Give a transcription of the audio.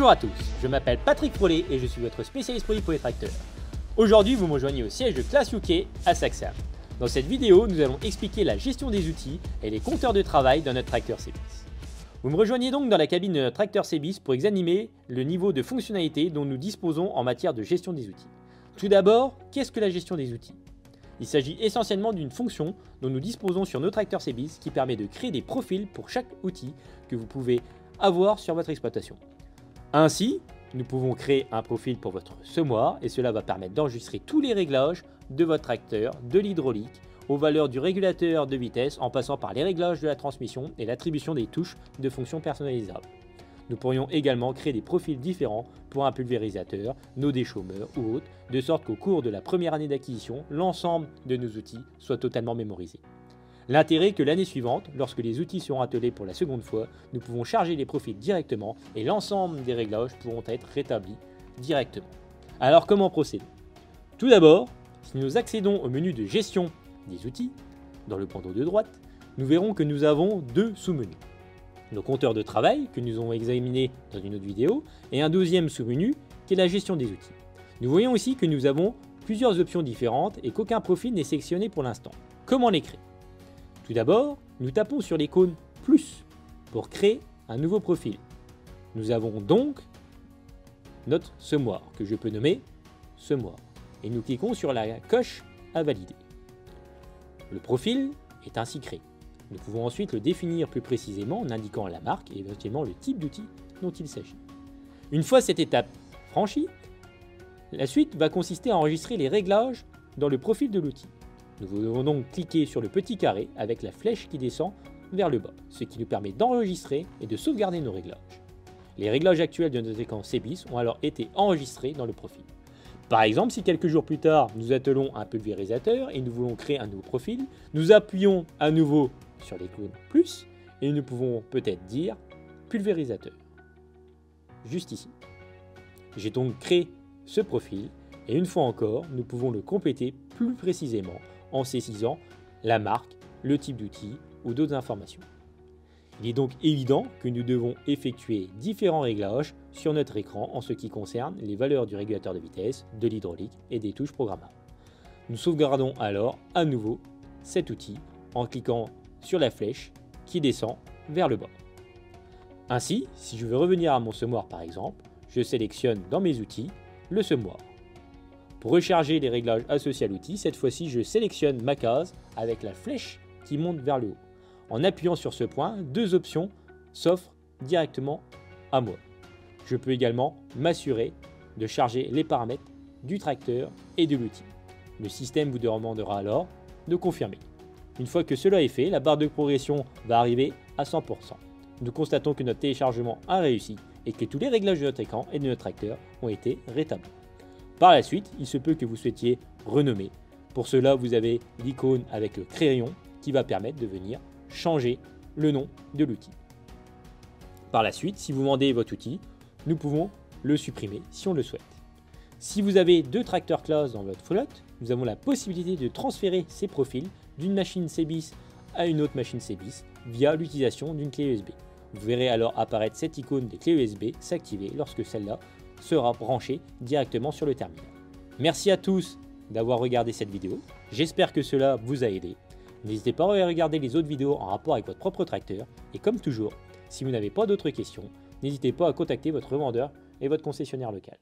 Bonjour à tous, je m'appelle Patrick Frollet et je suis votre spécialiste produit pour les tracteurs. Aujourd'hui, vous me rejoignez au siège de Class UK à Saxham. Dans cette vidéo, nous allons expliquer la gestion des outils et les compteurs de travail dans notre tracteur CBIS. Vous me rejoignez donc dans la cabine de notre tracteur CBIS pour examiner le niveau de fonctionnalité dont nous disposons en matière de gestion des outils. Tout d'abord, qu'est-ce que la gestion des outils ? Il s'agit essentiellement d'une fonction dont nous disposons sur nos tracteurs CBIS qui permet de créer des profils pour chaque outil que vous pouvez avoir sur votre exploitation. Ainsi, nous pouvons créer un profil pour votre semoir et cela va permettre d'enregistrer tous les réglages de votre tracteur, de l'hydraulique, aux valeurs du régulateur de vitesse en passant par les réglages de la transmission et l'attribution des touches de fonctions personnalisables. Nous pourrions également créer des profils différents pour un pulvérisateur, nos déchaumeurs ou autres, de sorte qu'au cours de la première année d'acquisition, l'ensemble de nos outils soit totalement mémorisé. L'intérêt est que l'année suivante, lorsque les outils seront attelés pour la seconde fois, nous pouvons charger les profils directement et l'ensemble des réglages pourront être rétablis directement. Alors comment procéder ? Tout d'abord, si nous accédons au menu de gestion des outils, dans le bandeau de droite, nous verrons que nous avons deux sous-menus. Le compteur de travail, que nous avons examiné dans une autre vidéo, et un deuxième sous-menu, qui est la gestion des outils. Nous voyons ici que nous avons plusieurs options différentes et qu'aucun profil n'est sélectionné pour l'instant. Comment les créer ? Tout d'abord, nous tapons sur l'icône « Plus » pour créer un nouveau profil. Nous avons donc notre semoir, que je peux nommer « Semoir », et nous cliquons sur la coche « À valider ». Le profil est ainsi créé. Nous pouvons ensuite le définir plus précisément en indiquant la marque et éventuellement le type d'outil dont il s'agit. Une fois cette étape franchie, la suite va consister à enregistrer les réglages dans le profil de l'outil. Nous devons donc cliquer sur le petit carré avec la flèche qui descend vers le bas, ce qui nous permet d'enregistrer et de sauvegarder nos réglages. Les réglages actuels de notre écran CBIS ont alors été enregistrés dans le profil. Par exemple, si quelques jours plus tard, nous attelons un pulvérisateur et nous voulons créer un nouveau profil, nous appuyons à nouveau sur l'icône plus et nous pouvons peut-être dire pulvérisateur. Juste ici. J'ai donc créé ce profil et une fois encore, nous pouvons le compléter plus précisément en saisissant la marque, le type d'outil ou d'autres informations. Il est donc évident que nous devons effectuer différents réglages sur notre écran en ce qui concerne les valeurs du régulateur de vitesse, de l'hydraulique et des touches programmables. Nous sauvegardons alors à nouveau cet outil en cliquant sur la flèche qui descend vers le bas. Ainsi, si je veux revenir à mon semoir par exemple, je sélectionne dans mes outils le semoir. Pour recharger les réglages associés à l'outil, cette fois-ci je sélectionne ma case avec la flèche qui monte vers le haut. En appuyant sur ce point, deux options s'offrent directement à moi. Je peux également m'assurer de charger les paramètres du tracteur et de l'outil. Le système vous demandera alors de confirmer. Une fois que cela est fait, la barre de progression va arriver à 100%. Nous constatons que notre téléchargement a réussi et que tous les réglages de notre écran et de notre tracteur ont été rétablis. Par la suite, il se peut que vous souhaitiez renommer. Pour cela, vous avez l'icône avec le crayon qui va permettre de venir changer le nom de l'outil. Par la suite, si vous vendez votre outil, nous pouvons le supprimer si on le souhaite. Si vous avez deux tracteurs Claas dans votre flotte, nous avons la possibilité de transférer ces profils d'une machine CBIS à une autre machine CBIS via l'utilisation d'une clé USB. Vous verrez alors apparaître cette icône des clés USB s'activer lorsque celle-là sera branchée directement sur le terminal. Merci à tous d'avoir regardé cette vidéo. J'espère que cela vous a aidé. N'hésitez pas à regarder les autres vidéos en rapport avec votre propre tracteur. Et comme toujours, si vous n'avez pas d'autres questions, n'hésitez pas à contacter votre vendeur et votre concessionnaire local.